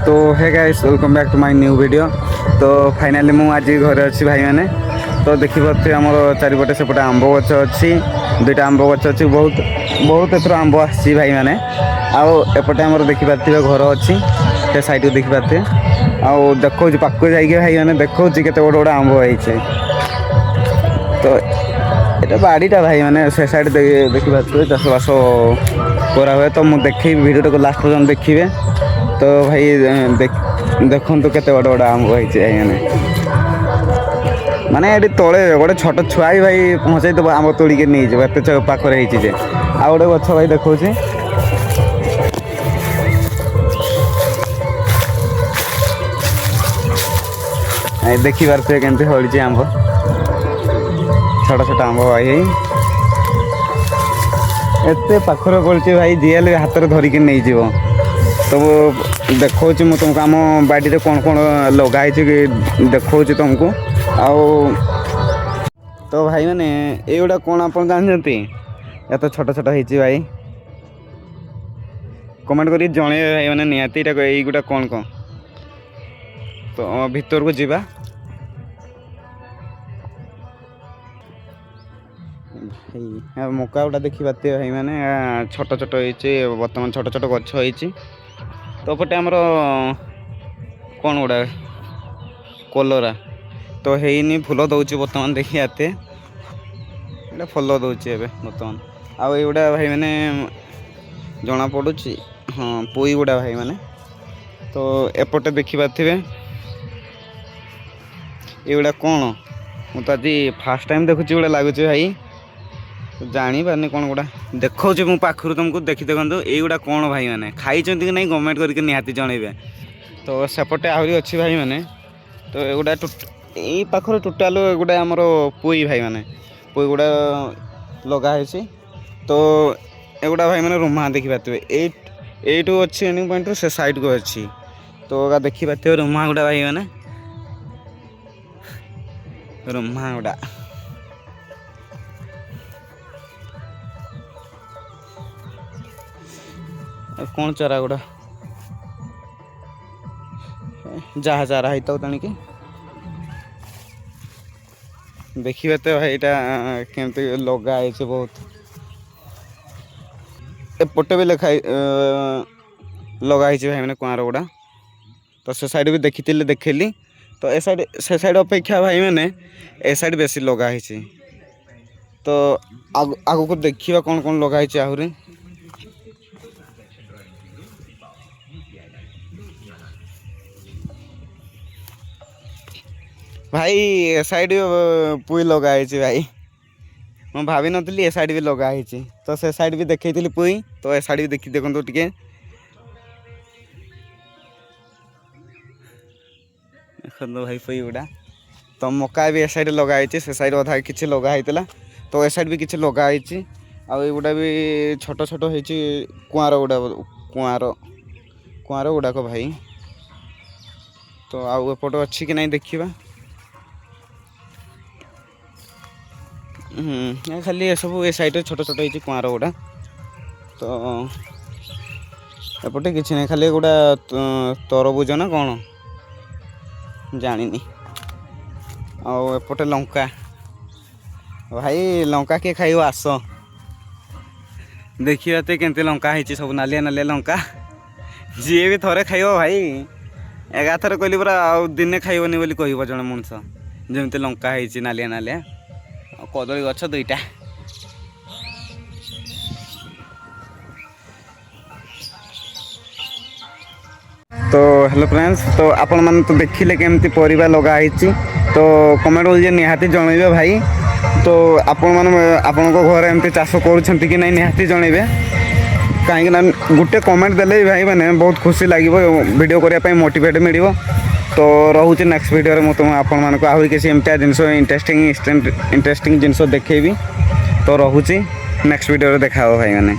तो hey guys welcome back to my new video. तो finally मु आज घरे अच्छी भाई मैंने तो देखिपे आमर चारिपटे सेपटे आंब गछ अच्छी दुईटा आंब गछ अच्छी बहुत बहुत एथर आंब आसी भाई मैंने आपटे आमर देखिपे घर अच्छी से साइड को देखिपे आउ देखो पाक जाइए भाई मैंने देखो केते बड़ बड़ आंब होइछे। तो ये बाड़ीटा भाई मैंने से साइड देखिपे चाषबास करा हुए तो मुझे देखी वीडियो को लास्ट पर्यंत देखिए। तो भाई देखु केते बड़ बड़ आंब होइछे माने ये तले गोटे छोट छुआ ही भाई पहुँचे देव आंब तोड़िक नहीं जाव एत पाखे होजे आ गए गछ भाई देखा देखी पारे केमती हड़ी आंब छोट छोट आंब भाई एत पाखर पड़े भाई जीएल हाथ में धरिकी नहीं जीव। तो देखा मुझे तुमको आम बाड़ी में कौन कौन लगाई देखा तुमको आओ। तो भाई मैंने युवा कौन आप जानते एत छोट छोट हो भाई कमेंट कर जन भाई मैंने निहाती युवा कौन कौन। तो भीतर को जीवा भाई मका गुटा देखी पाते भाई मैंने छोट छोट हो बर्तमान छोट छोट गछ हो। तो पटे आमर कौन गुड़ा कलरा तो हैनी फुल दौर बर्तमान देखी आते फल दौर बर्तमान आउ युवा भाई मैंने जना पड़ू हाँ पुई गुड़ा भाई मैंने। तो एपटे देखी पारे युवा कौन मु तो आज फास्ट टाइम देखुची गुड़ा लगुच भाई जानी पारनी कौन गुड़ा देखा मु पाखु तुमको देखी देखो युवा कौन भाई मैंने खाई कि नहीं गवर्नमेंट करके निहाती जनइबे। तो सेपटे आहरी अच्छी भाई मैंने तो एगुड़ा यही पाखर टोटाल गुड़ा आमर पुई भाई मैंने पुई गुड़ा लगाई। तो एगुड़ा भाई मैंने रुमा देखी पारे यू अच्छी एंडिंग पॉइंट से साइड को अच्छी तो देखी पारे रुमा गुड़ा भाई मैंने रुमा गुड़ा कौन चारा गुड़ा जहाँ चारा है तणिकी देखिए तो भाई यहाँ केमती लगाई बहुत एपटे भी लिखाई लगाई भाई मैंने कुआर गुड़ा। तो से साइड भी देखी देखली तो ए साइड से साइड अपेक्षा भाई मैंने ए साइड बेसी लगाई। तो आग को देखा कौन कौन लगाई आहरी भाई ए साइड पुई लगाई भाई मैं भावी नी ए साइड भी लगाई। तो से साइड भी देखी पुई तो ए साइड भी देखी देखो टे देखो भाई पुई गुड़ा। तो मका भी ए साइड लगाई से साइड अधा कि लगाई तो ए साइड भी किसी लगाई आउटा भी छोट छोट हो कुआर गुड़ा कुआर गुड़ाक भाई। तो आउ एपट अच्छी कि नहीं देखा खाली ये सब ए साइड छोट छोट हो कुआर गुड़ा। तो एपटे किसी ना खाली गोटा तरबुज ना कौन जानी आउटे लंका भाई लंका किए खाइब आस देखिए केमती लंका है सब नालिया नालिया लंका जी भी थोड़े खाइब भाई एगा थर कहली पूरा आउ दिने खाइबनी बोली कह जड़े मनुष्य जमी लंका है नालिया नालिया कदली गछ दुईटा। तो हेलो फ्रेंड्स तो आपण मैंने तो देखिले केमती परिबा लगाई। तो कमेंट बोलिए निहाती जनइबे भाई। तो आपण मैंने घर एमती चाष कर नहीं निहाती जनइबे कहीं गोटे कमेंट देले भाई मैंने बहुत खुशी लगे वीडियो करने मोटिवेट मिल। तो रोचे नेक्स्ट वीडियो में तुम आपण मानक आहरी किसी एमती जिनस इंटरेस्टिंग जिनस देखेबी। तो रोचे नेक्स्ट वीडियो देखा भाई मैंने।